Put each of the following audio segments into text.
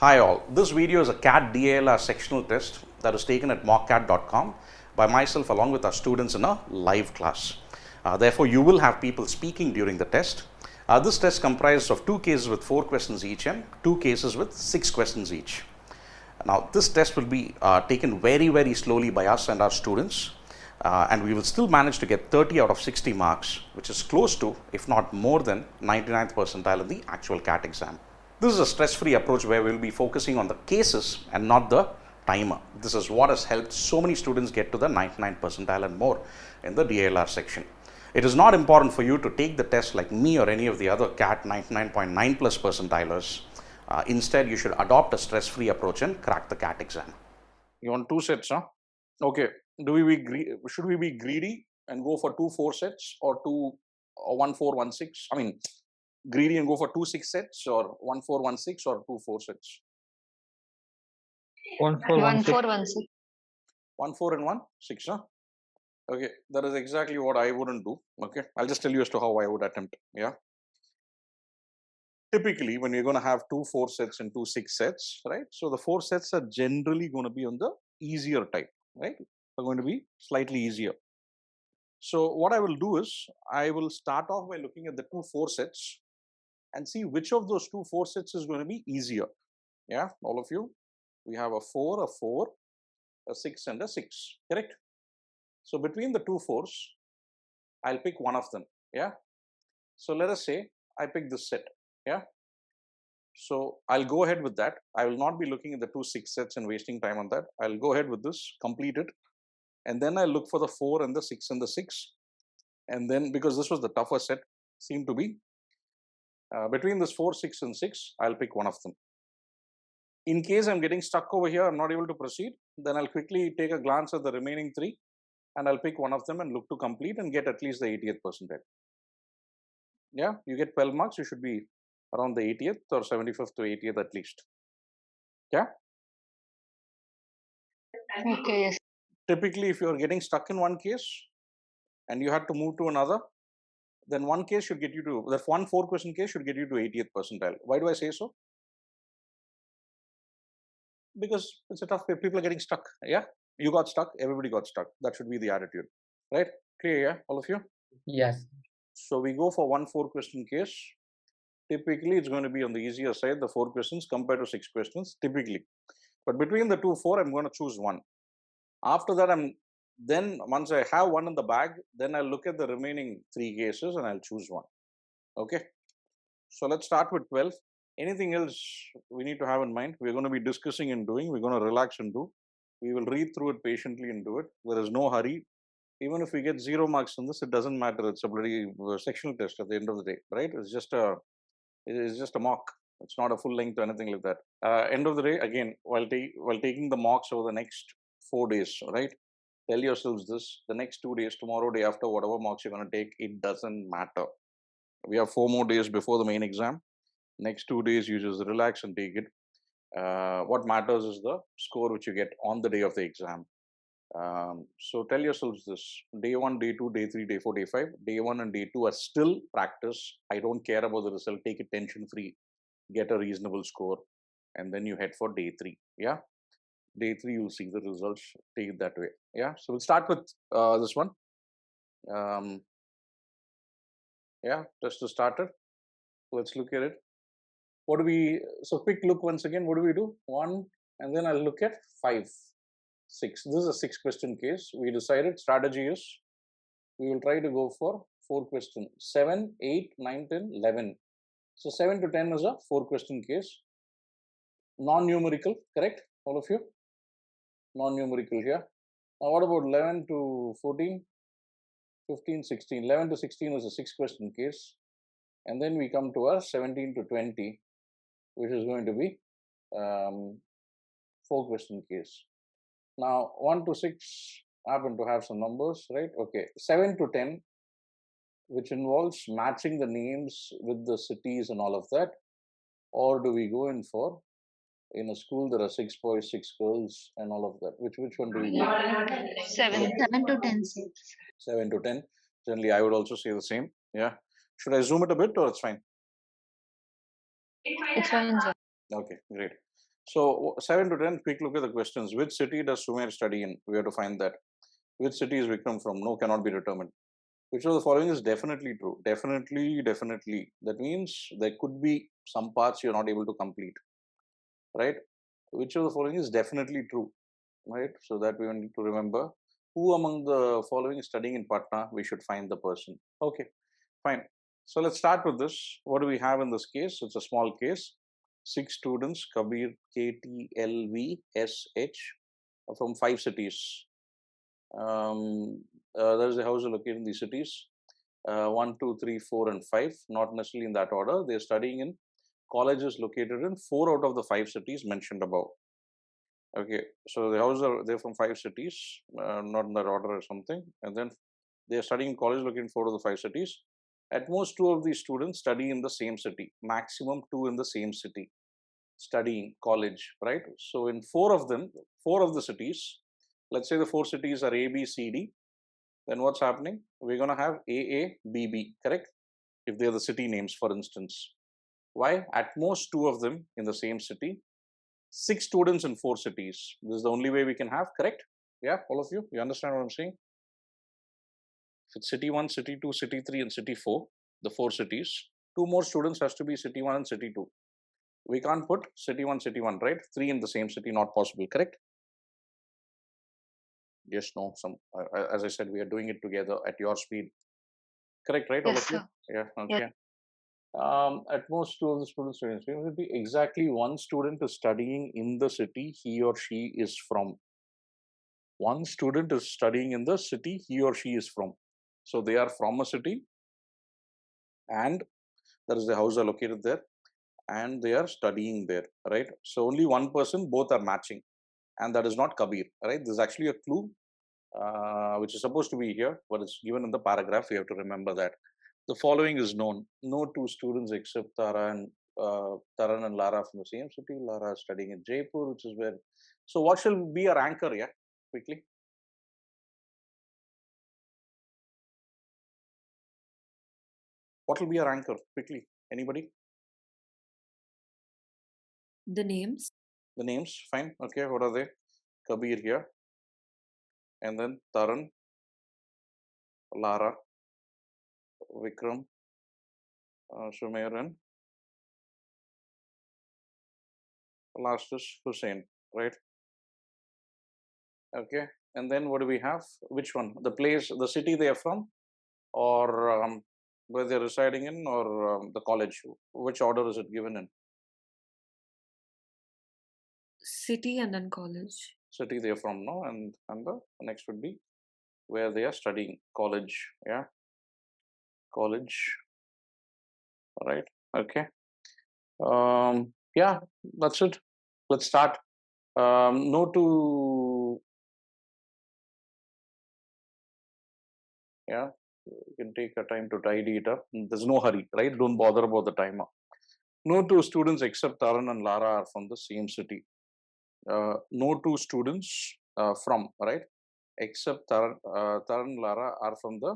Hi all, this video is a CAT DILR sectional test that is taken at mockat.com by myself along with our students in a live class. Therefore, you will have people speaking during the test. This test comprises of 2 cases with 4 questions each and 2 cases with 6 questions each. Now, this test will be taken very slowly by us and our students, and we will still manage to get 30 out of 60 marks, which is close to, if not more than, 99th percentile in the actual CAT exam. This is a stress-free approach where we will be focusing on the cases and not the timer. This is what has helped so many students get to the 99th percentile and more in the DILR section. It is not important for you to take the test like me or any of the other CAT 99.9 plus percentilers. Instead, you should adopt a stress-free approach and crack the CAT exam. You want 2 sets, huh? Okay. Should we be greedy and go for 2 4 sets or 1 4 1 6? I mean, greedy and go for 2 6 sets or 1 4 1 6 or 2 4 sets? 1 4 1 6. 1 4 and 1 6, huh? Okay, that is exactly what I wouldn't do. Okay, I'll just tell you as to how I would attempt. Yeah. Typically, when you're going to have 2 4 sets and 2 6 sets, right? So the 4 sets are generally going to be on the easier type, right? They're going to be slightly easier. So what I will do is I will start off by looking at the 2 4 sets and see which of those 2 4 sets is going to be easier. Yeah, all of you. We have a 4, a 6 and a 6, correct? So between the 2 4s, I'll pick one of them. Yeah. So let us say I pick this set. Yeah. So I'll go ahead with that. I will not be looking at the 2 6 sets and wasting time on that. I'll go ahead with this, complete it. And then I'll look for the 4 and the 6 and the 6. And then because this was the tougher set, seemed to be between this 4, 6 and 6, I'll pick one of them. In case I'm getting stuck over here, I'm not able to proceed, then I'll quickly take a glance at the remaining 3 and I'll pick one of them and look to complete and get at least the 80th percentile. Yeah, you get 12 marks, you should be around the 80th or 75th to 80th at least. Yeah. Okay, yes. Typically, if you're getting stuck in one case and you had to move to another, then one case should get you to, that 1 4 question case should get you to 80th percentile. Why do I say so? Because it's a tough, people are getting stuck. Yeah, you got stuck, everybody got stuck. That should be the attitude, right? Clear? Yeah, all of you? Yes. So we go for 1 4 question case. Typically, it's going to be on the easier side, the 4 questions compared to 6 questions, typically. But between the 2 4, I'm going to choose one. After that, once I have one in the bag, then I'll look at the remaining 3 cases and I'll choose one. Okay. So let's start with 12. Anything else we need to have in mind? We're going to be discussing and doing. We're going to relax and do. We will read through it patiently and do it. There is no hurry. Even if we get 0 marks on this, it doesn't matter. It's a bloody sectional test at the end of the day, right? It's just a mock. It's not a full length or anything like that. End of the day, again, while taking the mocks over the next 4 days, right? Tell yourselves this: the next 2 days, tomorrow, day after, whatever mocks you're going to take, it doesn't matter. We have 4 more days before the main exam. Next 2 days, you just relax and take it. What matters is the score which you get on the day of the exam. So tell yourselves this: day 1, day 2, day 3, day 4, day 5. Day 1 and day 2 are still practice. I don't care about the result. Take it tension free. Get a reasonable score. And then you head for day 3. Yeah. Day 3, you'll see the results. Take it that way. Yeah. So we'll start with this one. Yeah. Just to start it. Let's look at it. So quick look once again. What do? 1, and then I'll look at 5, 6. This is a 6 question case. We decided strategy is we will try to go for 4 questions. 7, 8, 9, 10, 11. So 7 to 10 is a 4 question case. Non-numerical, correct? All of you? Non-numerical here. Now what about 11 to 14, 15, 16? 11 to 16 is a 6 question case. And then we come to our 17 to 20, which is going to be 4 question case. Now 1 to 6 happen to have some numbers, right? Okay, 7 to 10, which involves matching the names with the cities and all of that. Or do we go in for, in a school there are 6 boys, 6 girls and all of that? Which one do we go? 7 to 10. 7 to 10. Generally, I would also say the same. Yeah. Should I zoom it a bit or it's fine? It's fine, sir. Okay, great. So 7 to 10, quick look at the questions. Which city does Sumer study in? We have to find that. Which city is Vikram from? No, cannot be determined. Which of the following is definitely true? Definitely, definitely. That means there could be some parts you're not able to complete, right? Which of the following is definitely true, right? So that we need to remember. Who among the following is studying in Patna? We should find the person. Okay, fine. So let's start with this. What do we have in this case? It's a small case. 6 students, Kabir, KTLV, SH, from 5 cities. There's a house located in these cities. 1, 2, 3, 4, and 5. Not necessarily in that order. They're studying in colleges located in 4 out of the 5 cities mentioned above. Okay, so the houses are they're from 5 cities, not in that order or something, and then they're studying in college located in 4 of the 5 cities. At most, 2 of these students study in the same city. Maximum 2 in the same city, studying college, right? So in 4 of them, 4 of the cities, let's say the 4 cities are A, B, C, D. Then what's happening? We're gonna have A, B, B, correct? If they're the city names, for instance. Why? At most 2 of them in the same city. 6 students in 4 cities. This is the only way we can have, correct? Yeah, all of you? You understand what I'm saying? If it's city 1, city 2, city 3, and city 4, the 4 cities, 2 more students has to be city 1 and city 2. We can't put city 1, right? 3 in the same city, not possible, correct? Yes, no, as I said, we are doing it together at your speed. Correct, right, all Yes, of you? sir. Yeah, Yes. okay. At most 2 of the students will be exactly 1 student is studying in the city he or she is from. 1 student is studying in the city he or she is from. So they are from a city and there is the house are located there and they are studying there, right? So only 1 person, both are matching, and that is not Kabir, right? This is actually a clue which is supposed to be here, but it's given in the paragraph. You have to remember that. The following is known. No 2 students except Taran and Lara from the same city. Lara is studying in Jaipur, which is where. So what shall be our anchor? Yeah, quickly. What will be our anchor? Quickly. Anybody? The names. The names. Fine. Okay. What are they? Kabir here. And then Taran, Lara, Vikram, Sumer, and last is Hussein, right? Okay. And then what do we have? Which one? The place, the city they are from, or where they're residing in, or the college? Which order is it given in? City and then college. City they are from, no? And the next would be where they are studying, college. Yeah, college. Right. Okay. Yeah, that's it. Let's start. No to. Yeah, you can take a time to tidy it up. There's no hurry, right? Don't bother about the timer. No 2 students except Taran and Lara are from the same city. No 2 students from, right? Except Taran and Lara are from the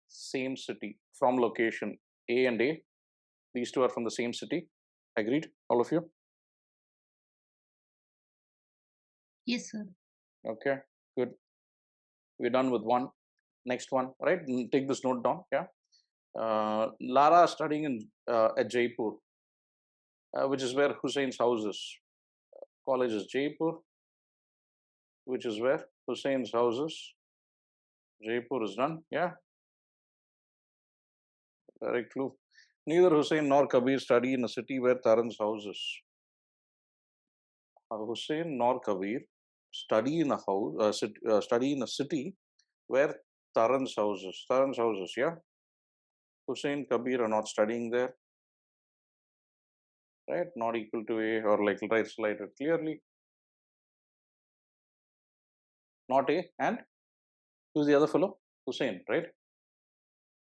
same city, from location A and A. These 2 are from the same city. Agreed, all of you? Yes, sir. Okay, good. We're done with one. Next one, right? Take this note down. Yeah. Lara is studying in at Jaipur, which is where Hussein's house is. College is Jaipur, which is where Hussein's house is. Jaipur is done. Yeah. Very clue. Neither Hussein nor Kabir study in a city where Taran's house is. Hussein nor Kabir study in a house, study in a city where Taran's house is. Taran's house is, yeah. Hussein, Kabir are not studying there, right? Not equal to A, or like right slighted clearly. Not A, and who's the other fellow? Hussein, right?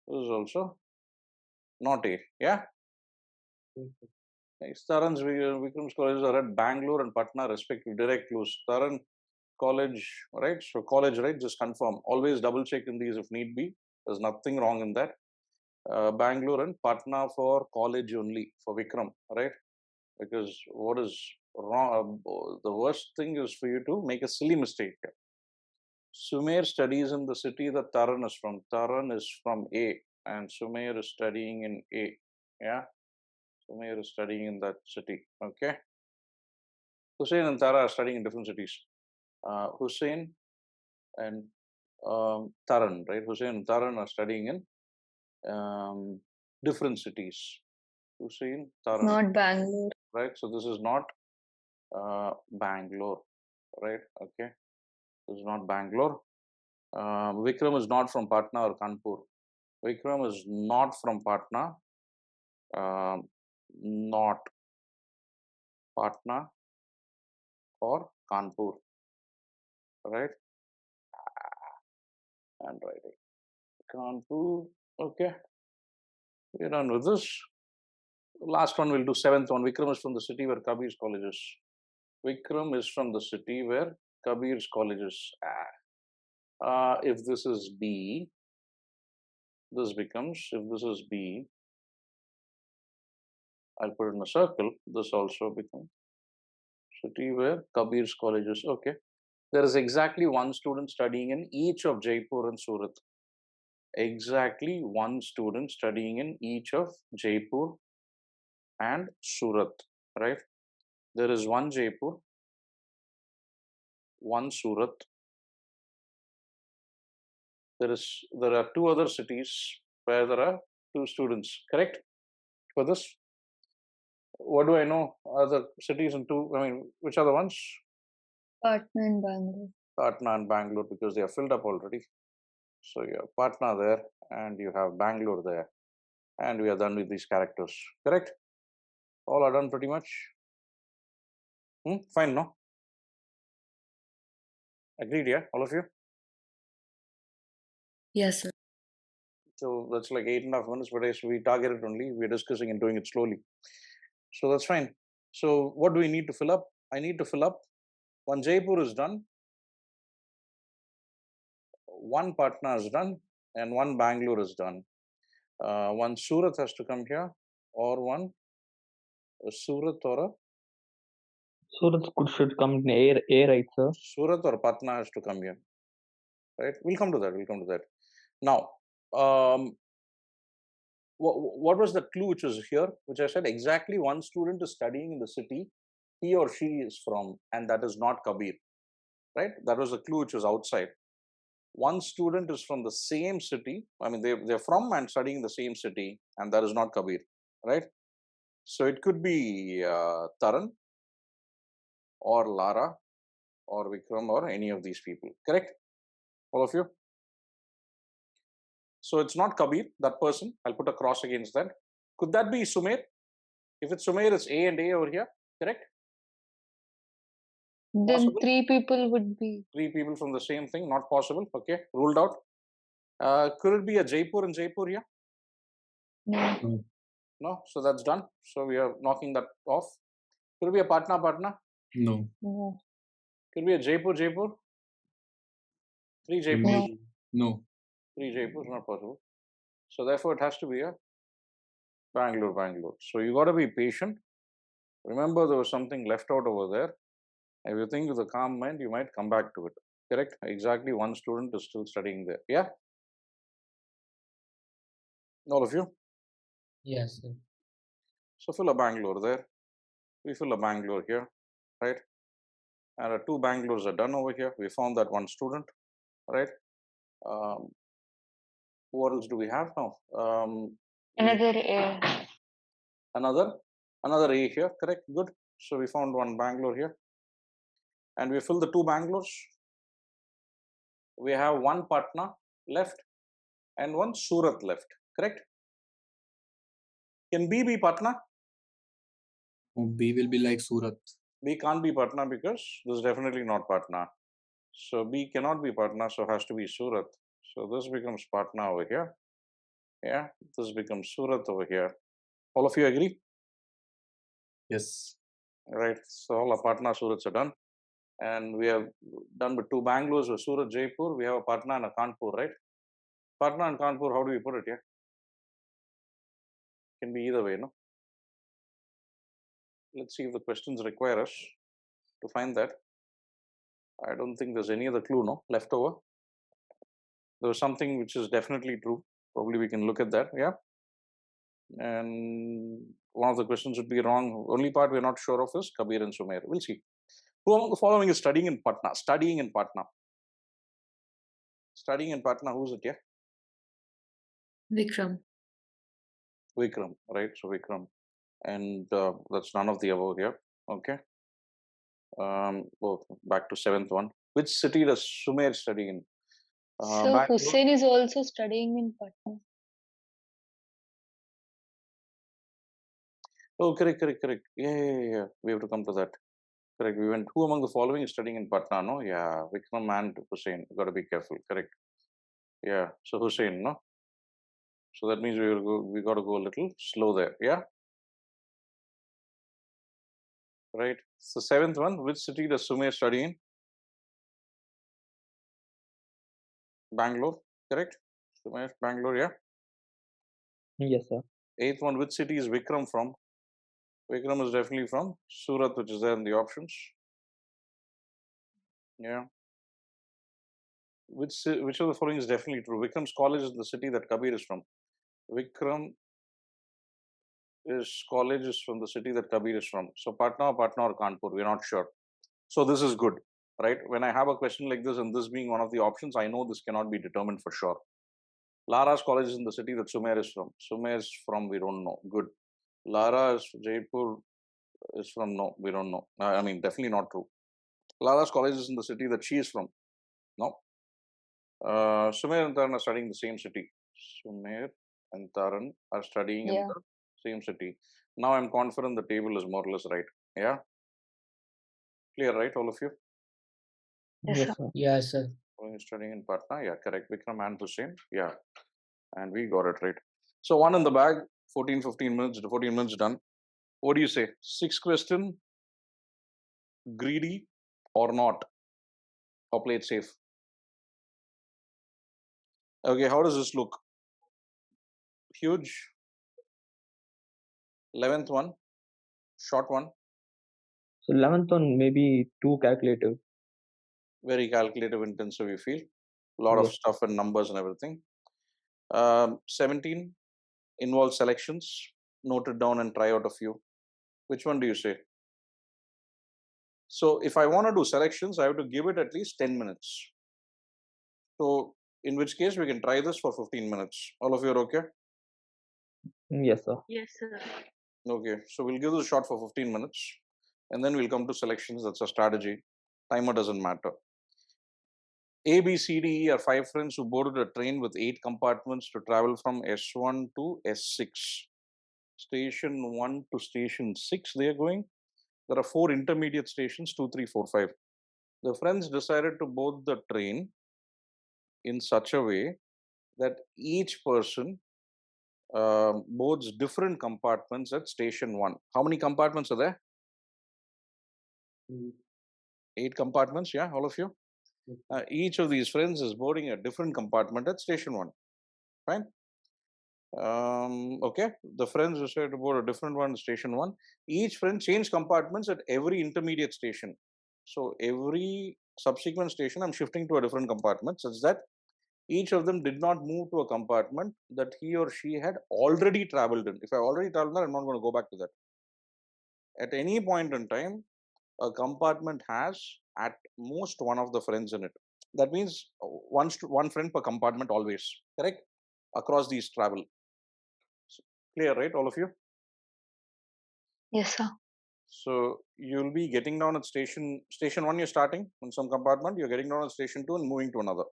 This is also not A, yeah. Next, Taran's Vikram's colleges are at Bangalore and Patna, respectively. Direct clues. Taran college, right? So college, right? Just confirm. Always double check in these if need be. There's nothing wrong in that. Bangalore and Patna for college only for Vikram, right? Because what is wrong. The worst thing is for you to make a silly mistake here. Sumer studies in the city that Taran is from. Taran is from A, and Sumer is studying in A. Yeah, Sumer is studying in that city. Okay. Hussein and Tara are studying in different cities. Hussein and Taran, right? Hussein and Taran are studying in different cities. Hussein, Taran, Not Bangalore. right? So this is not Bangalore, right? Okay, this is not Bangalore. Vikram is not from Patna or Kanpur. Vikram is not from Patna, not Patna or Kanpur, right? And writing Kanpur. Okay, we're done with this. Last one we'll do seventh one. Vikram is from the city where Kabir's college is. Vikram is from the city where Kabir's college is. If this is B, this becomes, if this is B, I'll put it in a circle. This also becomes city where Kabir's college is. Okay. There is exactly one student studying in each of Jaipur and Surat. Exactly one student studying in each of Jaipur and Surat, right? There is one Jaipur, one Surat. There are two other cities where there are two students, correct? For this, what do I know? Other cities and two, I mean, which are the ones? Patna and Bangalore. Patna and Bangalore, because they are filled up already. So you have Patna there and you have Bangalore there. And we are done with these characters, correct? All are done pretty much. Fine, no? Agreed, yeah? All of you? Yes, sir. So that's like 8.5 minutes per day. So we target it only. We're discussing and doing it slowly. So that's fine. So what do we need to fill up? I need to fill up. One Jaipur is done. One Patna is done. And one Bangalore is done. One Surat has to come here. Or one Surat or a Surat should come in A, right, sir? Surat or Patna has to come here. Right? We'll come to that. We'll come to that. Now, what was the clue which was here? Which I said exactly one student is studying in the city he or she is from, and that is not Kabir. Right? That was the clue which was outside. One student is from the same city. I mean, they're from and studying in the same city, and that is not Kabir. Right? So it could be Taran or Lara or Vikram or any of these people. Correct? All of you? So it's not Kabir, that person. I'll put a cross against that. Could that be Sumer? If it's Sumer, it's A and A over here. Correct? Then Possible? 3 people would be. 3 people from the same thing. Not possible. Okay. Ruled out. Could it be a Jaipur and Jaipur here? No. No. So that's done. So we are knocking that off. Could it be a Patna, Patna? No. No. Could it be a Jaipur, Jaipur? 3 Jaipurs? No. No. 3 Jaipurs, not possible. So therefore, it has to be a Bangalore, Bangalore. So you got to be patient. Remember, there was something left out over there. If you think with a calm mind, you might come back to it. Correct? Exactly one student is still studying there. Yeah? All of you? Yes, sir. So fill a Bangalore there. We fill a Bangalore here, right? And our 2 Bangalores are done over here. We found that one student, right? What else do we have now? Another A. Another A here, correct? Good. So we found one Bangalore here. And we fill the 2 Bangalores. We have one Patna left and one Surat left, correct? Can B be Patna? B will be like Surat. B can't be Patna because this is definitely not Patna. So B cannot be Patna, so has to be Surat. So this becomes Patna over here. Yeah, this becomes Surat over here. All of you agree? Yes. Right. So all our Patna Surats are done. And we have done with 2 Bangalores with Surat, Jaipur. We have a Patna and a Kanpur, right? Patna and Kanpur, how do we put it here? Can be either way, no? Let's see if the questions require us to find that. I don't think there's any other clue, no, left over. There was something which is definitely true. Probably we can look at that, yeah. And one of the questions would be wrong. Only part we're not sure of is Kabir and Sumer. We'll see. Who among the following is studying in Patna? Studying in Patna. Studying in Patna, who's it, yeah? Vikram. Vikram, right? So Vikram. And that's none of the above here. Okay. Back to seventh one. Which city does Sumer study in? So Bangalore. Hussein is also studying in Patna. Oh, correct. Yeah. We have to come to that. Correct. We went, who among the following is studying in Patna? No? Yeah. Vikram and Hussein. Got to be careful. Correct. Yeah. So Hussein, no? So that means we got to go a little slow there. Yeah. Right. So seventh one, which city does Sumer study in? Bangalore. Correct. Sumer, Bangalore. Yeah. Yes, sir. Eighth one, which city is Vikram from? Vikram is definitely from Surat, which is there in the options. Yeah. Which of the following is definitely true? Vikram's college is the city that Kabir is from. Vikram is college is from the city that Kabir is from. So Patna or Kanpur, we're not sure. So this is good, right? When I have a question like this and this being one of the options, I know this cannot be determined for sure. Lara's college is in the city that Sumer is from. Sumer is from, we don't know. Good. Lara's Jaipur is from, no, we don't know. I mean, definitely not true. Lara's college is in the city that she is from. No. Sumer and Taran are studying in the same city. Sumer and Taran are studying in the same city. Now I'm confident the table is more or less right. Yeah. Clear, right, all of you? Yes, sir. Yes, sir. Studying in Patna, yeah, correct. Vikram and Hussein, yeah. And we got it right. So one in the bag, 14 minutes done. What do you say? Sixth question, greedy or not? Or play it safe? Okay, how does this look? Huge. 11th one, short one, So 11th one maybe too calculative. very calculative, intensive, you feel. A lot of Yes. stuff and numbers and everything. 17 involves selections. Note it down and try out a few. Which one do you say? So if I want to do selections, I have to give it at least 10 minutes. So in which case we can try this for 15 minutes. All of you are okay? Yes, sir. Yes, sir. Okay, so we'll give this a shot for 15 minutes and then we'll come to selections. That's a strategy. Timer doesn't matter. A, B, C, D, E are 5 friends who boarded a train with 8 compartments to travel from S1 to S6. Station 1 to station 6 they are going. There are 4 intermediate stations, 2, 3, 4, 5. The friends decided to board the train in such a way that each person boards different compartments at station 1. How many compartments are there? 8 compartments, yeah, all of you? Each of these friends is boarding a different compartment at station 1. Fine? Okay, the friends decided to board a different one at station 1. Each friend changed compartments at every intermediate station. So every subsequent station, I'm shifting to a different compartment such that each of them did not move to a compartment that he or she had already traveled in. If I already traveled there, I'm not going to go back to that. At any point in time, a compartment has at most one of the friends in it. That means one friend per compartment always, correct? Across these travel. Clear, right, all of you? Yes, sir. So you'll be getting down at station 1, you're starting in some compartment, you're getting down at station 2 and moving to another.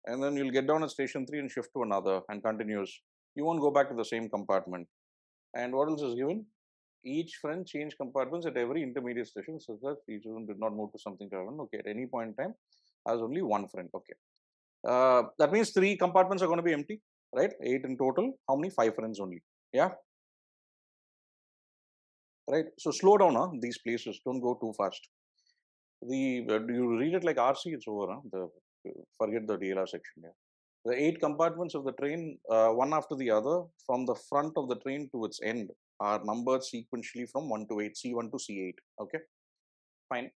And then you'll get down at station 3 and shift to another and continues. You won't go back to the same compartment. And what else is given? Each friend changed compartments at every intermediate station so that each of them did not move to something different. Okay, at any point in time, has only one friend. Okay. That means 3 compartments are going to be empty, right? 8 in total. How many? 5 friends only. Yeah. Right. So slow down, huh? These places. Don't go too fast. You read it like RC, it's over. Huh? Forget the DILR section. Yeah. The 8 compartments of the train, one after the other, from the front of the train to its end, are numbered sequentially from 1 to 8, C1 to C8. Okay, fine.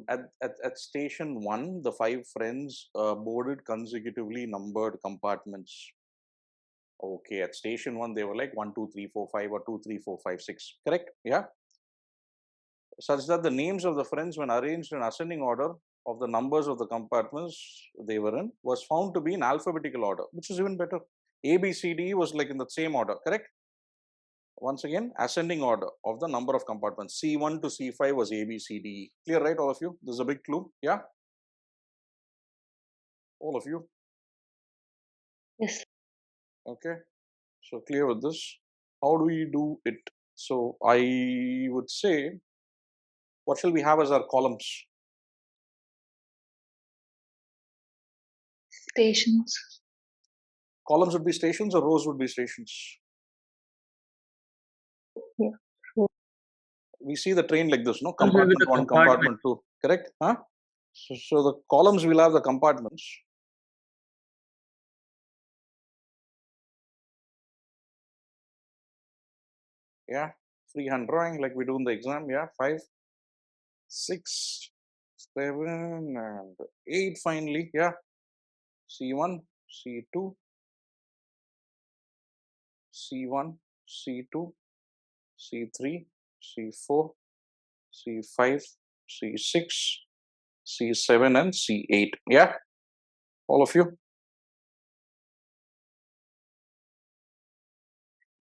At station 1, the 5 friends boarded consecutively numbered compartments. Okay, at station 1, they were like 1, 2, 3, 4, 5 or 2, 3, 4, 5, 6. Correct? Yeah. Such that the names of the friends, when arranged in ascending order of the numbers of the compartments they were in, was found to be in alphabetical order, which is even better. A, B, C, D was like in the same order. Correct? Once again, ascending order of the number of compartments. C1 to C5 was A, B, C, D, E. Clear, right, all of you? This is a big clue. Yeah? All of you? Yes. Okay. So clear with this. How do we do it? So I would say, what shall we have as our columns? Stations. Columns would be stations or rows would be stations? Yeah. Sure. We see the train like this, no? Comes with Compartment the 1, compartment 2. Correct? Huh? So the columns will have the compartments. Yeah. Freehand drawing like we do in the exam. Yeah. 5, 6, 7, and 8 finally. Yeah. C1, C2, C1, C2, C3, C4, C5, C6, C7, and C8. Yeah. All of you.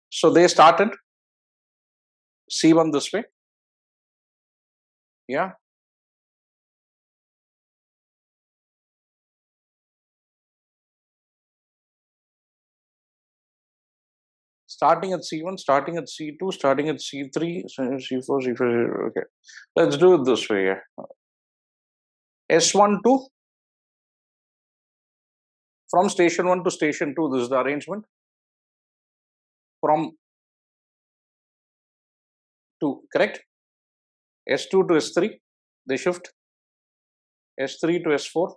So they started C1 this way. Yeah. Starting at C1, starting at C2, starting at C3, C4, C5. Okay. Let's do it this way. Yeah. S1 to, from station 1 to station 2, this is the arrangement. From 2, correct? S2 to S3, they shift. S3 to S4,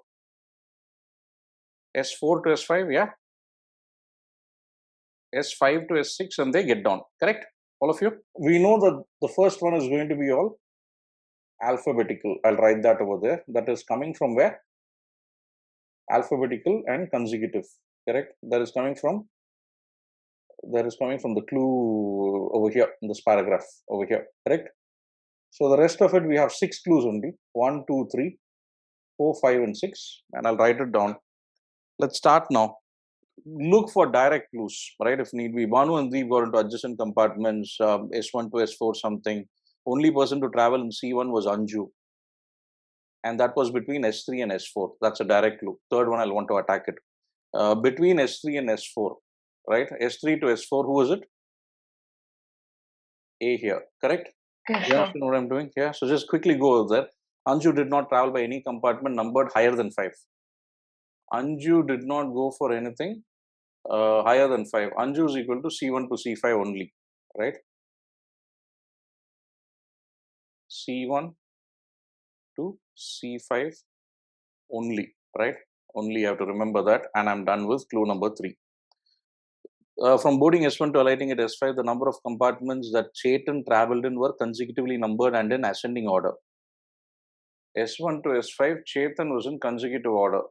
S4 to S5, yeah. S5 to S6, and they get down, correct? All of you? We know that the first one is going to be all alphabetical. I'll write that over there. That is coming from where? Alphabetical and consecutive, correct? That is coming from the clue over here in this paragraph over here, correct? So the rest of it, we have 6 clues only. 1, 2, 3, 4, 5, and 6. And I'll write it down. Let's start now. Look for direct clues, right? If need be. Banu and Deep got into adjacent compartments, S1 to S4 something. Only person to travel in C1 was Anju. And that was between S3 and S4. That's a direct clue. Third one, I'll want to attack it. Between S3 and S4, right? S3 to S4, who is it? A here, correct? Yes, You sir. understand what I'm doing? Yeah. So just quickly go over there. Anju did not travel by any compartment numbered higher than 5. Anju did not go for anything higher than 5. Anju is equal to C1 to C5 only, right? C1 to C5 only, right? Only you have to remember that. And I'm done with clue number 3. From boarding S1 to alighting at S5, the number of compartments that Chetan traveled in were consecutively numbered and in ascending order. S1 to S5, Chetan was in consecutive order.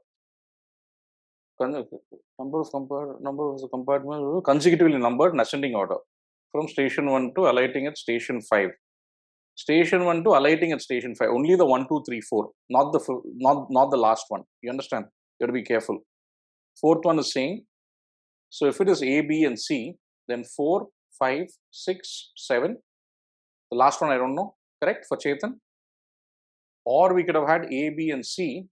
Number of the compartments were consecutively numbered in ascending order. From station 1 to alighting at station 5. Station 1 to alighting at station 5. Only the 1, 2, 3, 4. Not the last one. You understand? You have to be careful. Fourth one is saying, so if it is A, B, and C, then 4, 5, 6, 7. The last one I don't know. Correct for Chetan? Or we could have had A, B, and C,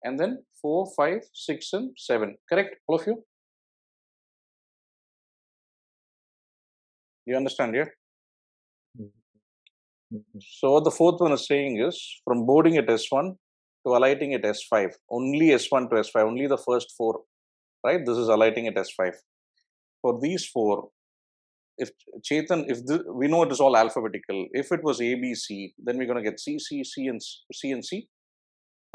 and then 4, 5, 6, and 7. Correct, all of you? You understand, yeah? So what the fourth one is saying is, from boarding at S1 to alighting at S5, only S1 to S5, only the first 4, right? This is alighting at S5. For these 4, if Chetan, we know it is all alphabetical. If it was A, B, C, then we're going to get C, C, C, and C, and C,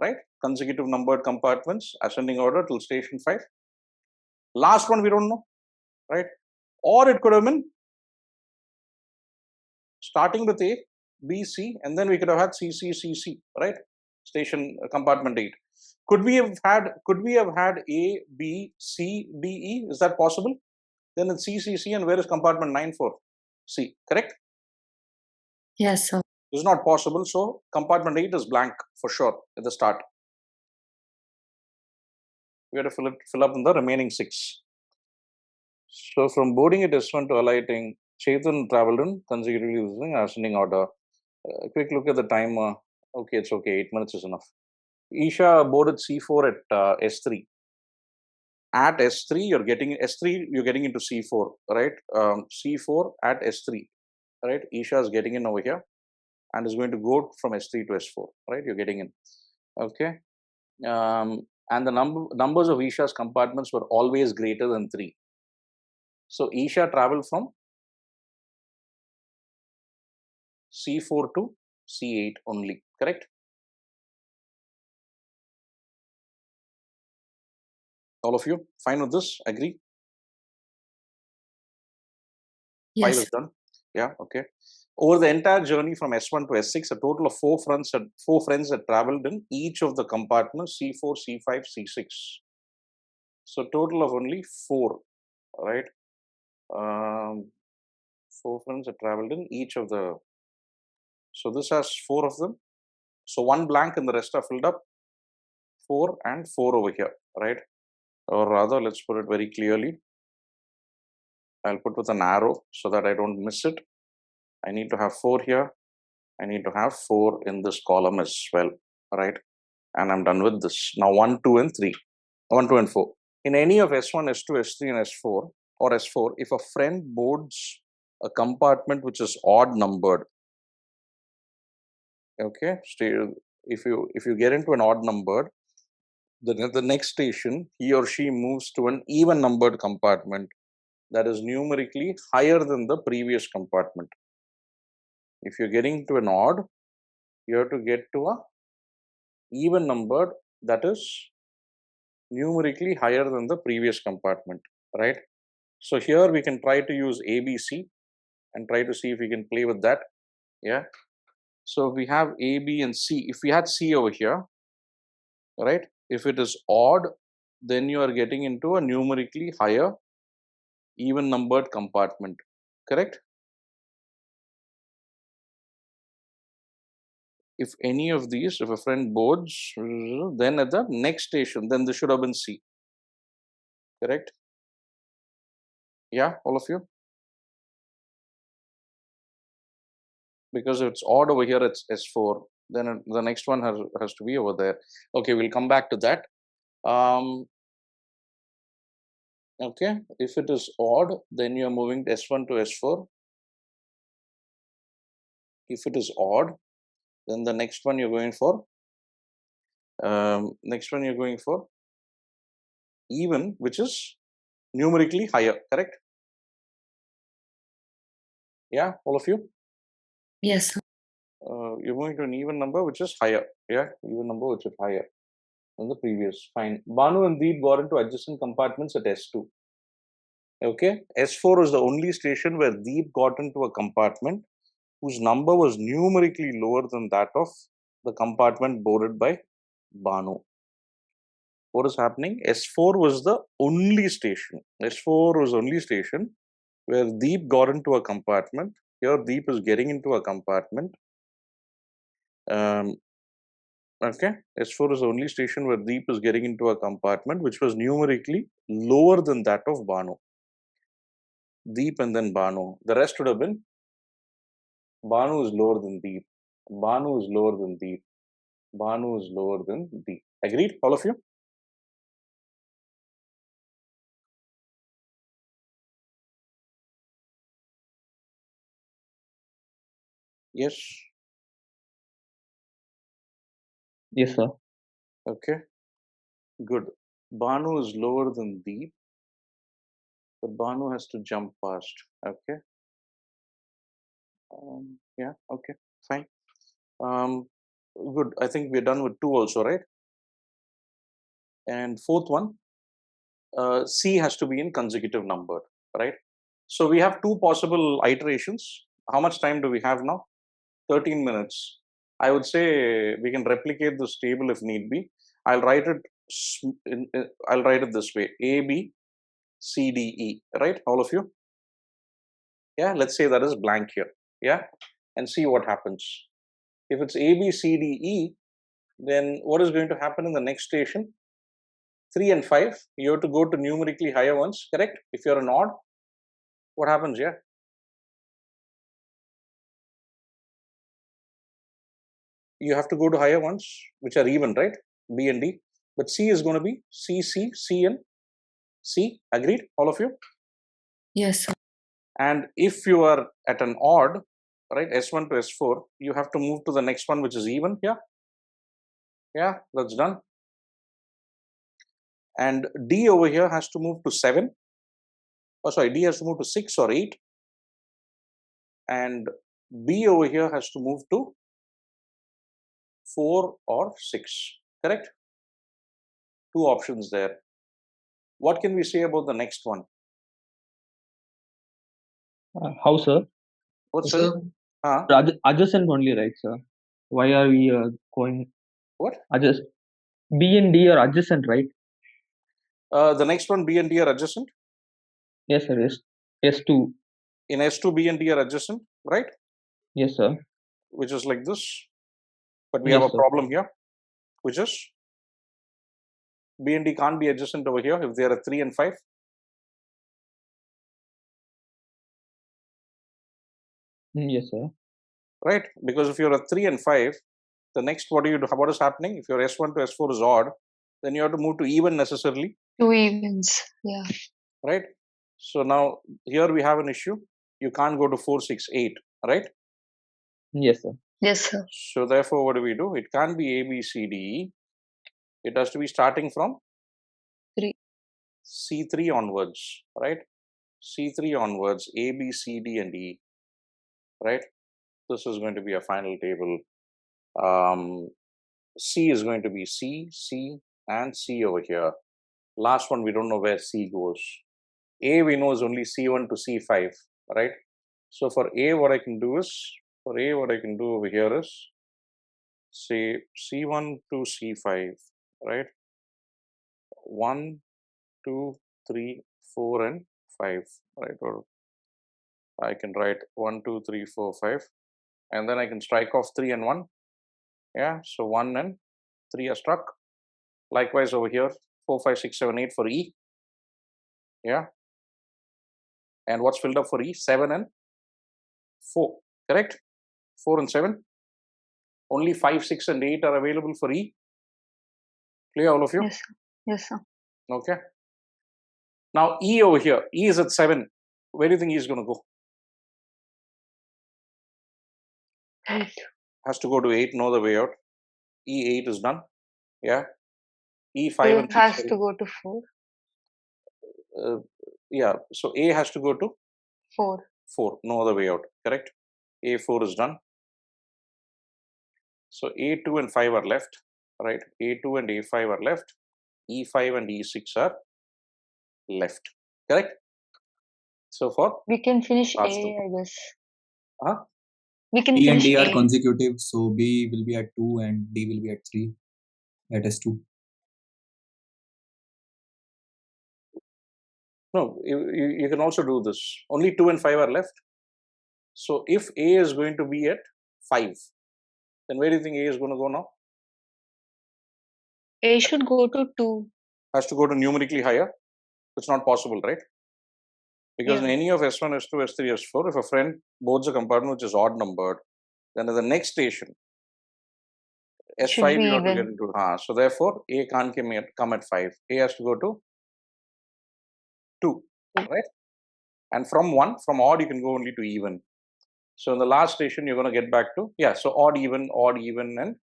right? Consecutive numbered compartments, ascending order till station 5. Last one we don't know, right? Or it could have been starting with A, B, C, and then we could have had C, C, C, C, right? Station compartment 8. Could we have had A, B, C, D, E? Is that possible? Then it's C, C, C, and where is compartment 9 for? C, correct? Yes, sir. It's not possible, so compartment 8 is blank for sure at the start. We have to fill up in the remaining 6. So from boarding at S1 to alighting, Chetan traveled in consecutively using ascending order. Quick look at the time. Okay, it's okay. 8 minutes is enough. Isha boarded C4 at S3. At S3, you're getting into C4, right? C4 at S3, right? Isha is getting in over here and is going to go from S3 to S4, right? You're getting in. Okay. And the numbers of Isha's compartments were always greater than 3. So Isha traveled from C4 to C8 only, correct? All of you fine with this? Agree? 5 Yes. is done. Yeah, okay. Over the entire journey from S1 to S6, a total of 4 friends had traveled in each of the compartments C4, C5, C6. So total of only 4, right? 4 friends had traveled in each of the. So this has 4 of them. So 1 blank and the rest are filled up. 4 and 4 over here, right? Or rather, let's put it very clearly. I'll put with an arrow so that I don't miss it. I need to have 4 here. I need to have 4 in this column as well, right? And I'm done with this. Now 1, 2, and 3. 1, 2, and 4. In any of S1, S2, S3, and S4, or S4, if a friend boards a compartment which is odd numbered, okay, if you get into an odd numbered, the next station, he or she moves to an even numbered compartment that is numerically higher than the previous compartment. If you're getting to an odd, you have to get to a even numbered that is numerically higher than the previous compartment, right? So here we can try to use ABC and try to see if we can play with that. Yeah. So we have A, B, and C. If we had C over here, right? If it is odd, then you are getting into a numerically higher even numbered compartment, correct? If any of these, if a friend boards, then at the next station, then this should have been C, correct? Yeah, all of you? Because it's odd over here, it's S4, then the next one has to be over there. Okay, we'll come back to that. Okay, if it is odd, then you're moving S1 to S4. If it is odd, then the next one you're going for even, which is numerically higher, correct? Yeah, all of you? Yes, sir. You're going to an even number which is higher. Yeah, even number which is higher than the previous. Fine. Banu and Deep got into adjacent compartments at S2. Okay, S4 was the only station where Deep got into a compartment whose number was numerically lower than that of the compartment boarded by Banu. What is happening? S4 was the only station. S4 was the only station where Deep got into a compartment. Here, Deep is getting into a compartment. Okay, S4 is the only station where Deep is getting into a compartment which was numerically lower than that of Banu. Deep and then Banu. The rest would have been Banu is lower than Deep. Banu is lower than Deep. Banu is lower than Deep. Agreed, all of you? Yes. Yes, sir. Okay. Good. Banu is lower than Deep, but Banu has to jump past. Okay. Yeah. Okay. Fine. Good. I think we're done with 2 also, right? And fourth one, C has to be in consecutive numbered, right? So we have 2 possible iterations. how much time do we have now? 13 minutes. I would say we can replicate this table if need be. I'll write it. I'll write it this way: A, B, C, D, E. Right, all of you? Yeah. Let's say that is blank here. Yeah, and see what happens. If it's A, B, C, D, E, then what is going to happen in the next station? 3 and 5. You have to go to numerically higher ones. Correct? If you're an odd, what happens here? You have to go to higher ones, which are even, right? B and D. But C is going to be C, C, C, and C. Agreed? All of you? Yes, sir. And if you are at an odd, right, S1 to S4, you have to move to the next one, which is even. Yeah? Yeah, that's done. And D over here has to move to 7. Oh, sorry, D has to move to 6 or 8. And B over here has to move to 4 or 6. Correct? Two options there. What can we say about the next one? How, sir? What's Sir, it? Huh? Adjacent only, right, sir? Why are we going What? adjust? B and D are adjacent, right? The next one, B and D are adjacent. Yes, sir. Yes. S2. In S2, B and D are adjacent, right? Yes, sir. Which is like this. But we have Yes, a sir. problem here, which is B and D can't be adjacent over here if they are at 3 and 5. Yes, sir. Right? Because if you're at 3 and 5, the next what do you do? What is happening? If your S1 to S4 is odd, then you have to move to even necessarily, 2 evens. Yeah. right? So now here we have an issue. You can't go to 4, 6, 8, right? Yes, sir. Yes, sir. So therefore, what do? It can't be A, B, C, D, E. It has to be starting from 3. C3 onwards, right? C3 onwards, A, B, C, D, and E, right? This is going to be a final table. C is going to be C, C, and C over here. Last one, we don't know where C goes. A, we know is only C1 to C5, right? So for A, what I can do over here is say C1 to C5, right? 1, 2, 3, 4, and 5, right? Or I can write 1, 2, 3, 4, 5, and then I can strike off 3 and 1. Yeah, so 1 and 3 are struck. Likewise over here, 4, 5, 6, 7, 8 for E. Yeah. And what's filled up for E? 7 and 4. Correct? 4 and 7. Only 5, 6, and 8 are available for E. Clear, all of you? Yes, sir. Yes, sir. Okay. Now E over here. E is at 7. Where do you think E is going to go? 8. Has to go to 8. No other way out. E8 is done. Yeah. E5 and A 6. has to go to 4. Yeah. So A has to go to 4. 4. No other way out. Correct? A4 is done. So A2 and 5 are left. Right? A2 and A5 are left. E5 and E6 are left. Correct? So for We can finish A, last two. I guess. Huh? We can B and finish D are A. consecutive, so B will be at 2 and D will be at 3. At S2. No, you can also do this. Only 2 and 5 are left. So if A is going to be at 5, then where do you think A is going to go now? A should go to 2. Has to go to numerically higher. It's not possible, right? Because in Yeah. any of S1, S2, S3, S4, if a friend boards a compartment which is odd numbered, then at the next station, Should S5 be you have to even. get into. So therefore, A can't come at 5. A has to go to 2, right? And from odd, you can go only to even. So in the last station, you're going to get back to, so odd, even, and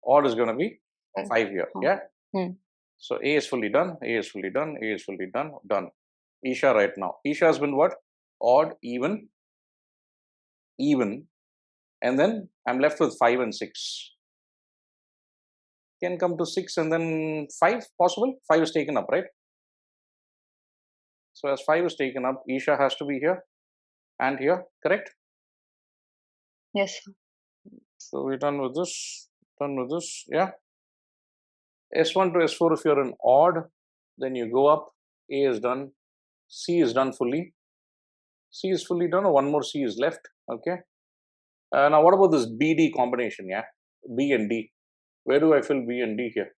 odd is going to be 5 here. Yeah. Hmm. So A is fully done, A is fully done, A is fully done, done. Isha right now. Isha has been what? Odd, even, and then I'm left with 5 and 6. Can come to 6 and then 5, possible? 5 is taken up, right? So as 5 is taken up, Isha has to be here and here, correct? Yes, sir. So we're done with this. Done with this. Yeah. S1 to S4, if you're in odd, then you go up. A is done. C is done fully. C is fully done, or one more C is left. Okay. Now, what about this BD combination? Yeah. B and D. Where do I fill B and D here?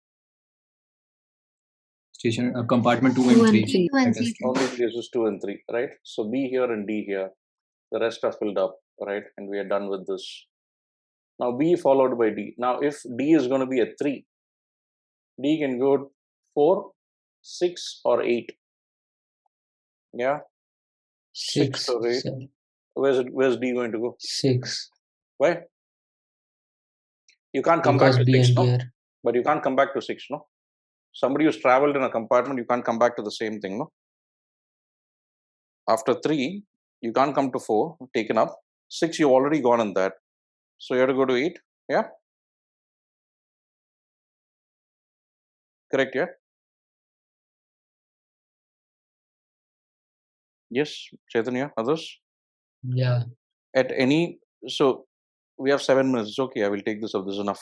Station compartment 2 2 and and 3. 3. 2 and That is 3. Only places 2 and 3, right? So B here and D here. The rest are filled up, right? And we are done with this. Now B followed by D. Now if D is going to be a 3, D can go 4, 6 or 8. Yeah, 6 6, or 8. sir. Where's D going to go? 6. Why? You can't come back Because to B 6, and no? D are. But you can't come back to 6, no? Somebody who's traveled in a compartment, you can't come back to the same thing, no? After 3, you can't come to 4, taken up. 6, you've already gone in that. So you have to go to 8. Yeah? Correct, yeah? Yes, Chaitanya, others? Yeah. At any, so we have 7 minutes. It's okay, I will take this up. This is enough.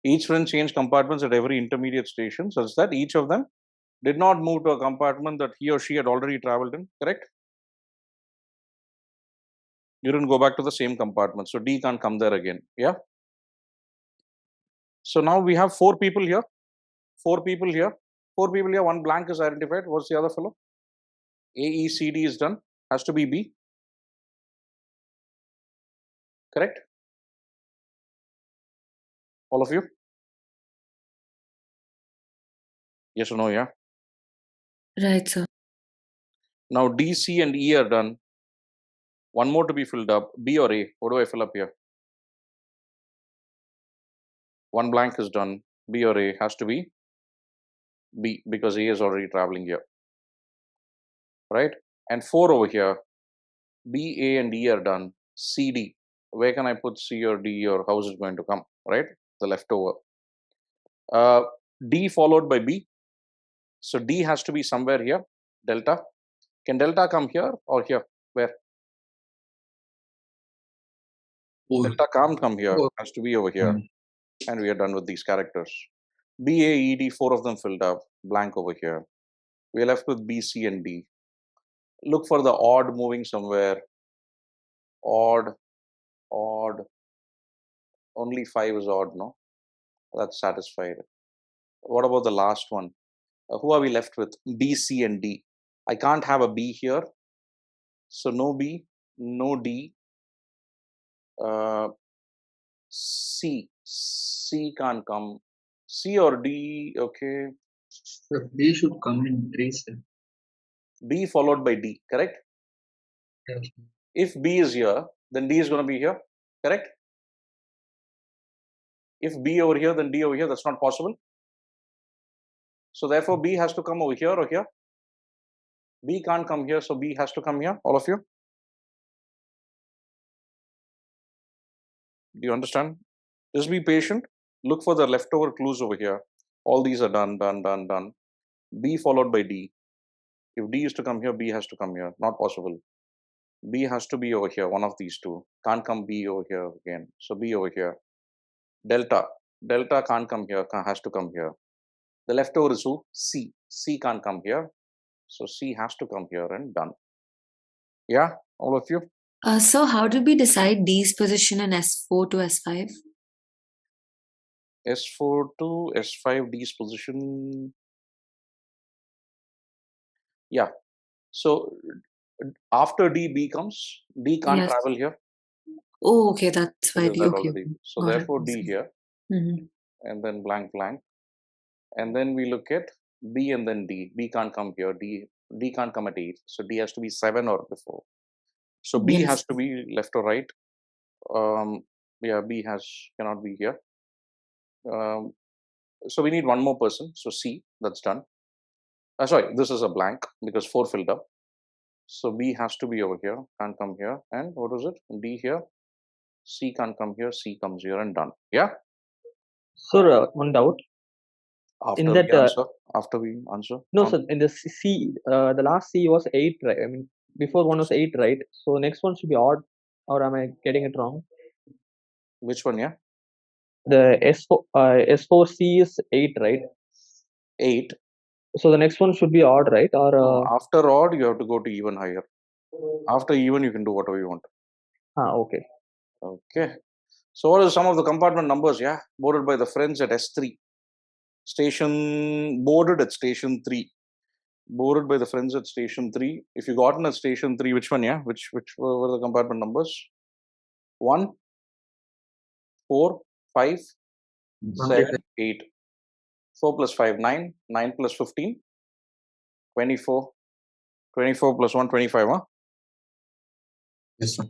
Each friend changed compartments at every intermediate station such that each of them did not move to a compartment that he or she had already traveled in. Correct? You didn't go back to the same compartment. So D can't come there again. Yeah? So now we have 4 people here. 4 people here. 4 people here. One blank is identified. What's the other fellow? A, E, C, D is done. Has to be B. Correct? All of you? Yes or no? Yeah. Right, sir. Now D, C, and E are done. One more to be filled up. B or A? What do I fill up here? One blank is done. B or A has to be B because A is already traveling here. Right? And 4 over here. B, A, and E are done. C, D. Where can I put C or D, or how is it going to come? Right? The leftover. D followed by B. So D has to be somewhere here. Delta. Can delta come here or here? Where? Delta can't come here. Oh, Has to be over here. And we are done with these characters. B, A, E, D, 4 of them filled up. Blank over here. We are left with B, C, and D. Look for the odd moving somewhere. Odd, odd. Only 5 is odd, no? That's satisfied. What about the last one? Who are we left with? B, C, and D. I can't have a B here. So no B, no D. C. C can't come. C or D, okay. sir, B should come in 3, sir. B followed by D, correct? Yes. If B is here, then D is going to be here, correct? If B over here, then D over here. That's not possible. So therefore, B has to come over here or here. B can't come here, so B has to come here. All of you? Do you understand? Just be patient. Look for the leftover clues over here. All these are done, done, done, done. B followed by D. If D is to come here, B has to come here. Not possible. B has to be over here, one of these two. Can't come B over here again. So B over here. Delta. Delta can't come here, has to come here. The leftover is who? C. C can't come here. So C has to come here and done. Yeah, all of you? So how did we decide D's position in S4 to S5? S4 to S5, D's position. Yeah. So after D, B comes. D can't Yes. travel here. Oh, okay, that's why It is D. that Okay. already. So Got it. therefore D here, Mm-hmm. and then blank blank. And then we look at B and then D. B can't come here. D can't come at 8. So D has to be 7 or before. So B Yes. has to be left or right. Yeah, B cannot be here. So we need one more person. So C, that's done. Sorry, this is a blank because 4 filled up. So B has to be over here, can't come here. And what was it? D here. C can't come here. C comes here and done. Yeah. Sir, one doubt. After In that, we answer. After we answer. no, sir, in the C, the last C was 8, right? I mean, before one was 8, right? So next one should be odd, or am I getting it wrong? Which one, yeah? The S4C is 8, right? 8. So the next one should be odd, right? Or No, after odd, you have to go to even higher. After even, you can do whatever you want. okay. Okay. So what are some of the compartment numbers, yeah? Boarded by the friends at S3. Boarded at station 3. Boarded by the friends at station 3. If you gotten at station 3, which one, yeah? Which were the compartment numbers? 1, 4, 5, 7, 8. 4 plus 5, 9. 9 plus 15, 24. 24 plus 1, 25, huh? Yes, sir.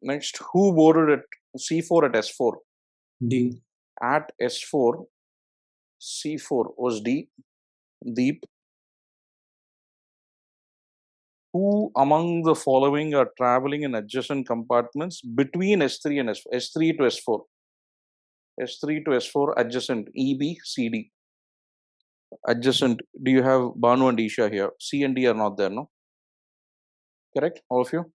Next, who boarded at C4 at S4? D. At S4, C4 was D. Deep. Who among the following are traveling in adjacent compartments between S3 and S4? S3 to S4. S3 to S4 adjacent. EB, CD. Adjacent. Do you have Banu and Isha here? C and D are not there, no? Correct? All of you?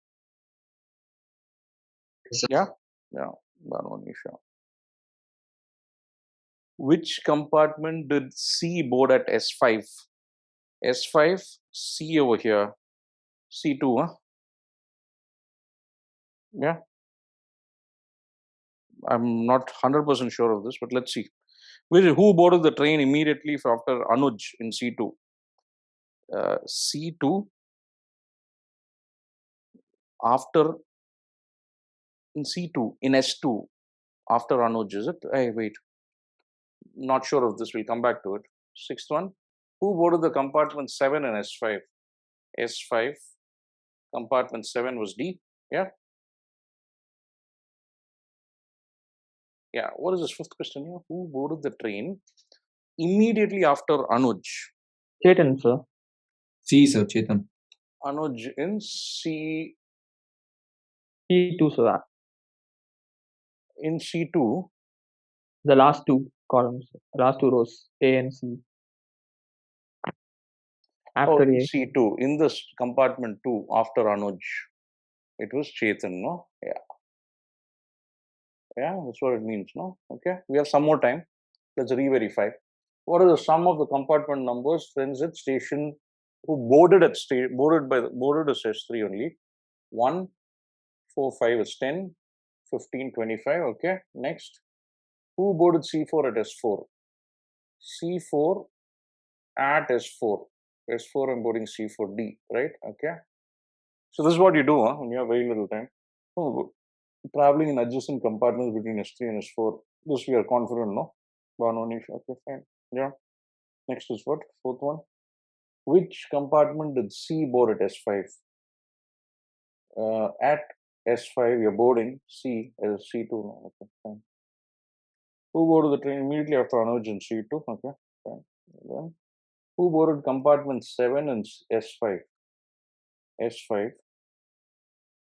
Yeah? Yeah. Banu and Isha. Which compartment did C board at S5? S5, C over here. C2, huh? Yeah. I'm not 100% sure of this, but let's see. Who boarded the train immediately after Anuj in C2? C2 after in C2 in S2 after Anuj, is it? Hey, wait. Not sure of this. We'll come back to it. Sixth one. Who boarded the compartment 7 and S5? S5 compartment 7 was D. Yeah. Yeah. What is this fifth question here? Who boarded the train immediately after Anuj? Chetan, sir. C, sir. Chetan. Anuj in C2, C2, sir. in C2. The last two columns, last two rows, A and C. After in A. C2, in this compartment 2 after Anuj. It was Chetan, no? Yeah. Yeah, that's what it means, no? Okay. We have some more time. Let's re-verify. What are the sum of the compartment numbers? Friends at station who boarded at boarded as S3 only. 1, 4, 5 is 10, 15, 25. Okay. Next. Who boarded C4 at S4? C4 at S4. S4 I'm boarding C4D, right? Okay. So this is what you do when you have very little time. Oh, traveling in adjacent compartments between S3 and S4. This we are confident, no? Banonish, okay, fine. Yeah. Next is what? Fourth one. Which compartment did C board at S5? At S5, you're boarding C as C2. No, okay, fine. Who boarded the train immediately after Anuj in C2? Okay, fine. Then, who boarded compartment 7 and S5? S5.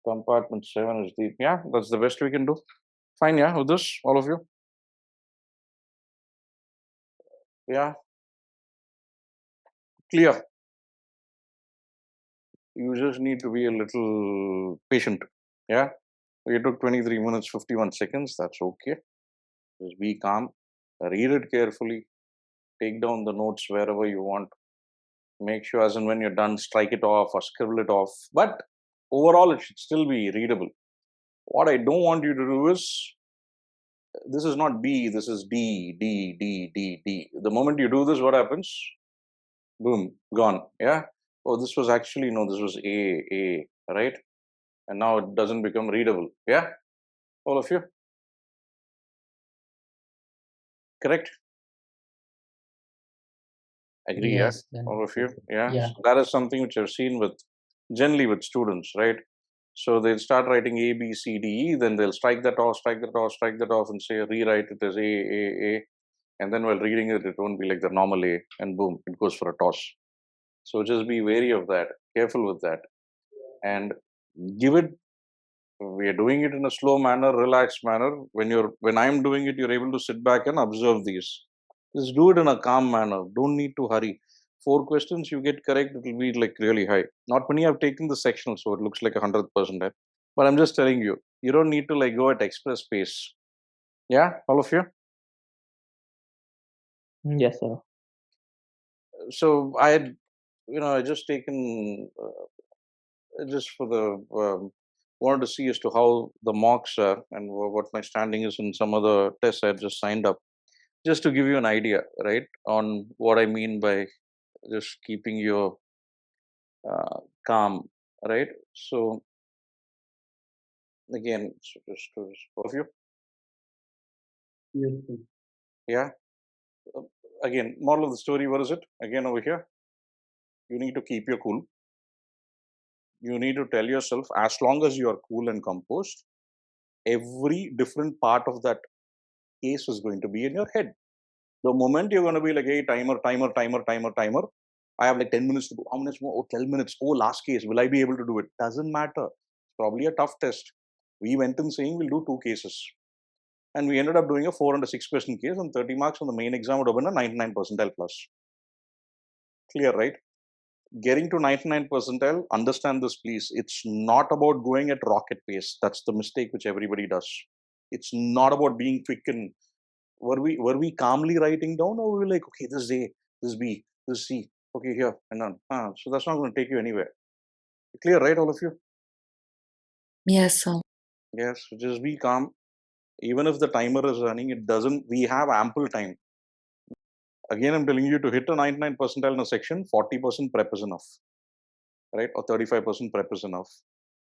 Compartment 7 is the. Yeah, that's the best we can do. Fine, yeah, with this, all of you. Yeah. Clear. You just need to be a little patient. Yeah. You took 23 minutes, 51 seconds. That's okay. Just be calm. Read it carefully. Take down the notes wherever you want. Make sure, as and when you're done, strike it off or scribble it off. But overall, it should still be readable. What I don't want you to do is this is not B, this is D, D, D, D, D. The moment you do this, what happens? Boom, gone. Yeah. Oh, this was actually, no, this was A, right? And now it doesn't become readable. Yeah. All of you? Correct? Agree, Yes, yeah? then All of you? Yeah. yeah. So that is something which I've seen generally with students, right? So they'll start writing A, B, C, D, E, then they'll strike that off, strike that off, strike that off, and say rewrite it as A. And then while reading it, it won't be like the normal A, and boom, it goes for a toss. So just be wary of that, careful with that. And give it, we are doing it in a slow manner, relaxed manner. When I'm doing it, you're able to sit back and observe these. Just do it in a calm manner. Don't need to hurry. 4 questions you get correct, it will be like really high. Not many have taken the sectional, so it looks like 100%. But I'm just telling you, you don't need to like go at express pace. Yeah, all of you. Yes, sir. So I had, I just taken just for the wanted to see as to how the mocks are and what my standing is in some other tests I had just signed up, just to give you an idea, right, on what I mean by just keeping your calm, right? So again, so just all of you, Yes, sir. yeah. Uh, Again, moral of the story, what is it? Again, over here, you need to keep your cool. You need to tell yourself, as long as you are cool and composed, every different part of that case is going to be in your head. The moment you're going to be like, hey, timer, I have like 10 minutes to go. How minutes more? Oh, 12 minutes. Oh, last case. Will I be able to do it? Doesn't matter. It's probably a tough test. We went in saying we'll do 2 cases. And we ended up doing a 4 and a 6 question case, and 30 marks on the main exam would have been a 99 percentile plus. Clear, right? Getting to 99 percentile, understand this please. It's not about going at rocket pace. That's the mistake which everybody does. It's not about being quick and were we calmly writing down, or were we like, okay, this is A, this is B, this is C, okay, here and on. So that's not going to take you anywhere. Clear, right, all of you? Yes, sir. Yes, so just be calm. Even if the timer is running, it doesn't. We have ample time. Again, I'm telling you, to hit a 99 percentile in a section, 40% prep is enough, right? Or 35% prep is enough,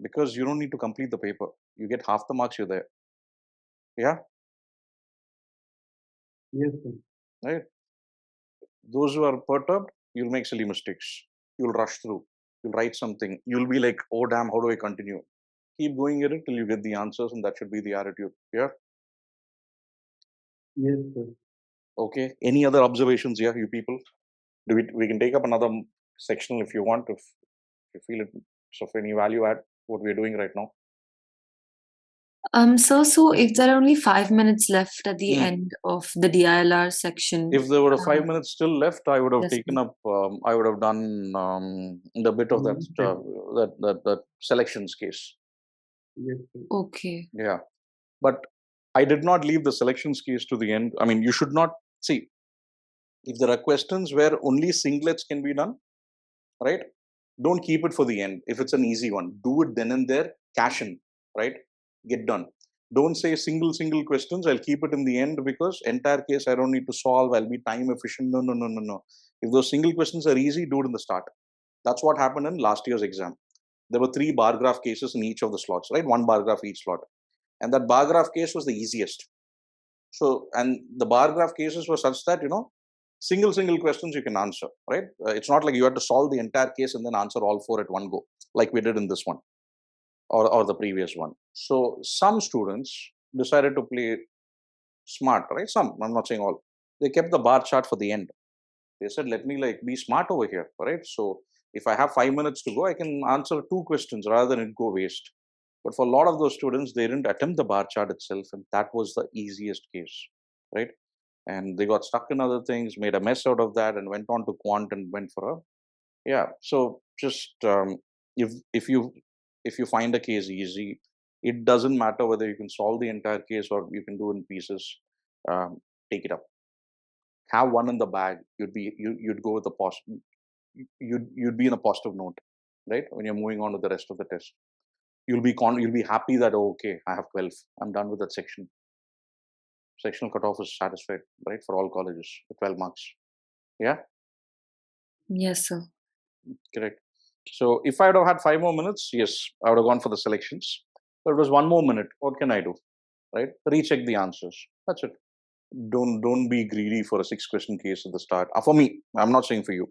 because you don't need to complete the paper. You get half the marks, you're there. Yeah, Yes, sir. right? Those who are perturbed, you'll make silly mistakes. You'll rush through. You'll write something. You'll be like, oh, damn, how do I continue? Keep going at it till you get the answers, and that should be the attitude. Yeah. Yes, sir. Okay. Any other observations here, you people? We can take up another section if you want, if you feel it's of any value add what we're doing right now. So if there are only 5 minutes left at the Hmm. end of the DILR section, If there were 5 minutes still left, I would have yes, taken sir. up. I would have done the bit of that that selections case. Yes, sir. Okay. Yeah, but I did not leave the selections case to the end. I mean, you should not see if there are questions where only singlets can be done, right? Don't keep it for the end. If it's an easy one, do it then and there, cash in, right? Get done. Don't say single questions. I'll keep it in the end because entire case I don't need to solve. I'll be time efficient. No, no, no, no, no. If those single questions are easy, do it in the start. That's what happened in last year's exam. There were 3 bar graph cases in each of the slots, right? 1 bar graph each slot. And that bar graph case was the easiest. So, and the bar graph cases were such that, single questions you can answer, right? It's not like you have to solve the entire case and then answer all 4 at one go, like we did in this one or the previous one. So, some students decided to play smart, right? Some, I'm not saying all. They kept the bar chart for the end. They said, let me like be smart over here, right? So, if I have 5 minutes to go, I can answer 2 questions rather than it go waste. But for a lot of those students, they didn't attempt the bar chart itself, and that was the easiest case, right? And they got stuck in other things, made a mess out of that, and went on to quant and went for a yeah. So just if you find a case easy, it doesn't matter whether you can solve the entire case or you can do in pieces. Um, take it up. Have one in the bag. You'd go with the positive. You'd be in a positive note, right? When you're moving on to the rest of the test, you'll be happy that, oh, okay, I have 12. I'm done with that section. Sectional cutoff is satisfied, right, for all colleges, 12 marks. Yeah, Yes, sir. correct. So if I would have had 5 more minutes, yes, I would have gone for the selections. But it was 1 more minute. What can I do? Right? Recheck the answers. That's it. Don't be greedy for a 6 question case at the start. For me, I'm not saying for you.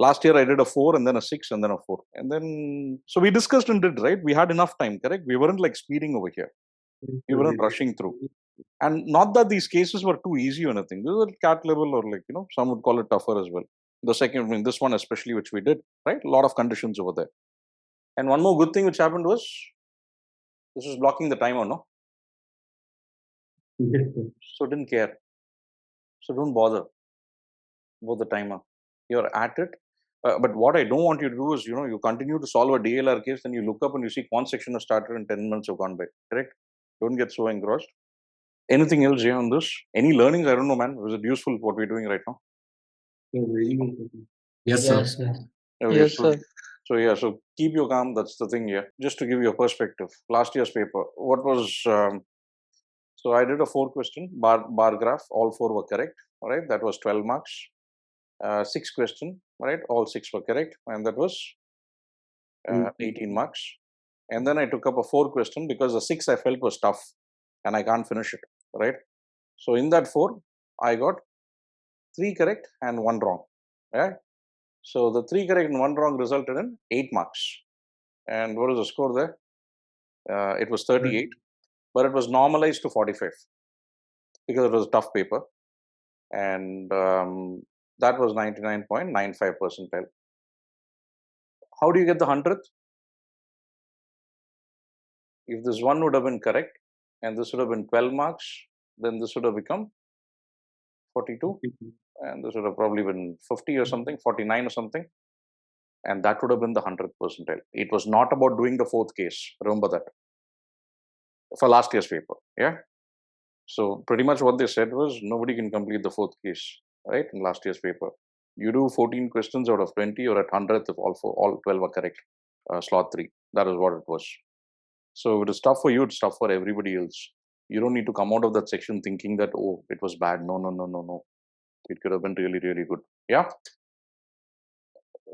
Last year I did a 4 and then a 6 and then a 4. And then so we discussed and did, right? We had enough time, correct? We weren't like speeding over here. Yes, We sir. weren't rushing through. And not that these cases were too easy or anything. This is a cat level, or like, some would call it tougher as well. The second, I mean, this one especially, which we did, right? A lot of conditions over there. And one more good thing which happened was this was blocking the timer, no? Yes, sir. So didn't care. So don't bother about the timer. You're at it. But what I don't want you to do is, you continue to solve a DLR case, then you look up and you see quant section has started and 10 minutes have gone by. Correct? Don't get so engrossed. Anything else here on this? Any learnings? I don't know, man. Was it useful what we're doing right now? Yes, sir. Yes, sir. Okay, Yes, so, sir. so keep your calm. That's the thing here. Just to give you a perspective. Last year's paper, what was, so I did a 4-question bar graph. All 4 were correct. All right. That was 12 marks. 6 question, right? All 6 were correct. And that was 18 marks. And then I took up a 4-question because the 6 I felt was tough and I can't finish it, right? So in that 4, I got 3 correct and 1 wrong, right? So the 3 correct and 1 wrong resulted in 8 marks. And what is the score there? It was 38, but it was normalized to 45 because it was a tough paper. And that was 99.95 percentile. How do you get the 100th? If this one would have been correct and this would have been 12 marks, then this would have become 42 and this would have probably been 50 or something, 49 or something. And that would have been the 100th percentile. It was not about doing the 4th case. Remember that. For last year's paper. Yeah. So pretty much what they said was nobody can complete the 4th case, right? In last year's paper. You do 14 questions out of 20 or at 100th if all 12 are correct. Slot 3. That is what it was. So it is tough for you, it's tough for everybody else. You don't need to come out of that section thinking that, oh, it was bad. No. It could have been really, really good. Yeah.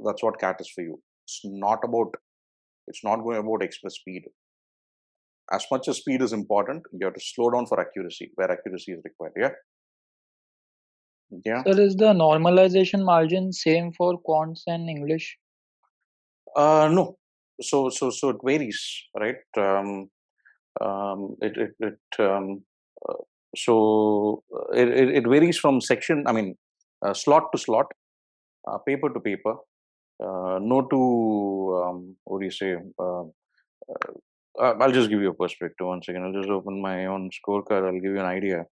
That's what CAT is for you. It's not going about express speed. As much as speed is important, you have to slow down for accuracy, where accuracy is required. Yeah. Yeah. Sir, is the normalization margin same for quants and English? No. So it varies, right? It varies from section. I mean, slot to slot, paper to paper. No to what do you say? I'll just give you a perspective once again. I'll just open my own scorecard. I'll give you an idea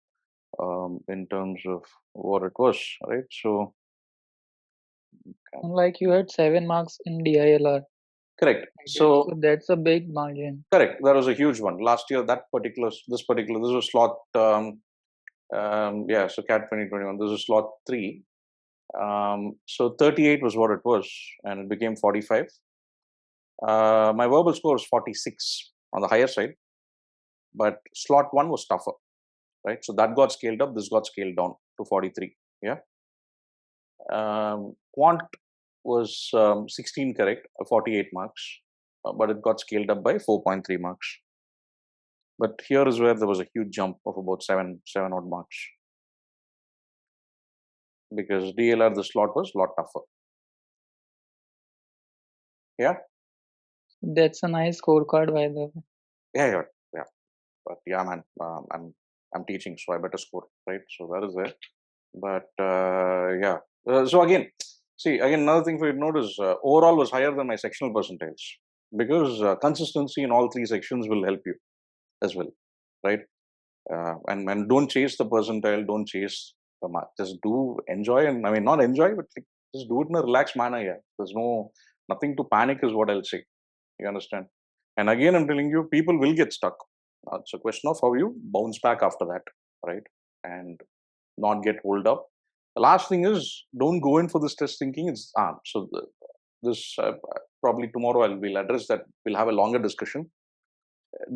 in terms of what it was, right? So, Like you had 7 marks in DILR. correct. So that's a big margin. Correct. That was a huge one. Last year, this was slot, so CAT 2021, this is slot 3. So 38 was what it was, and it became 45. My verbal score was 46 on the higher side, but slot 1 was tougher, right? So that got scaled up, this got scaled down to 43. Yeah. Quant was 16 correct, 48 marks, but it got scaled up by 4.3 marks. But here is where there was a huge jump of about 7 odd marks. Because DLR, the slot was a lot tougher. Yeah. That's a nice scorecard, by the way. Yeah. But yeah, man, I'm teaching, so I better score, right? So that is there. But yeah. So again, another thing for you to note is overall was higher than my sectional percentiles because consistency in all 3 sections will help you as well, right? And don't chase the percentile, don't chase the mark. Just enjoy, and I mean not enjoy, but just do it in a relaxed manner. Yeah, there's nothing to panic, is what I'll say. You understand? And again, I'm telling you, people will get stuck. It's a question of how you bounce back after that, right? And not get hold up. The last thing is, don't go in for this test thinking it's this probably tomorrow we'll address that. We'll have a longer discussion.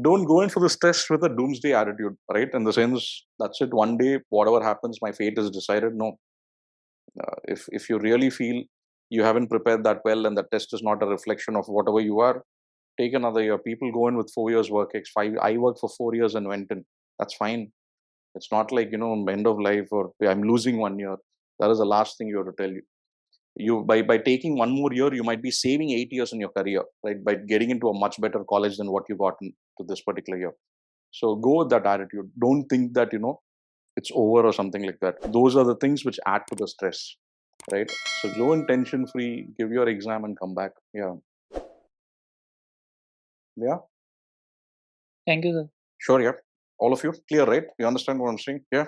Don't go in for this test with a doomsday attitude, right? In the sense, that's it. One day, whatever happens, my fate is decided. No. If you really feel you haven't prepared that well, and the test is not a reflection of whatever you are, take another year. People go in with 4 years work ex. 5. I worked for 4 years and went in. That's fine. It's not like end of life or I'm losing 1 year. That is the last thing you have to tell you. You by taking 1 more year, you might be saving 8 years in your career, right? By getting into a much better college than what you got into this particular year. So go with that attitude. Don't think that it's over or something like that. Those are the things which add to the stress, right? So go in tension free, give your exam and come back. Yeah. Thank you, sir. Sure. Yeah. All of you clear, right? You understand what I'm saying? Yeah.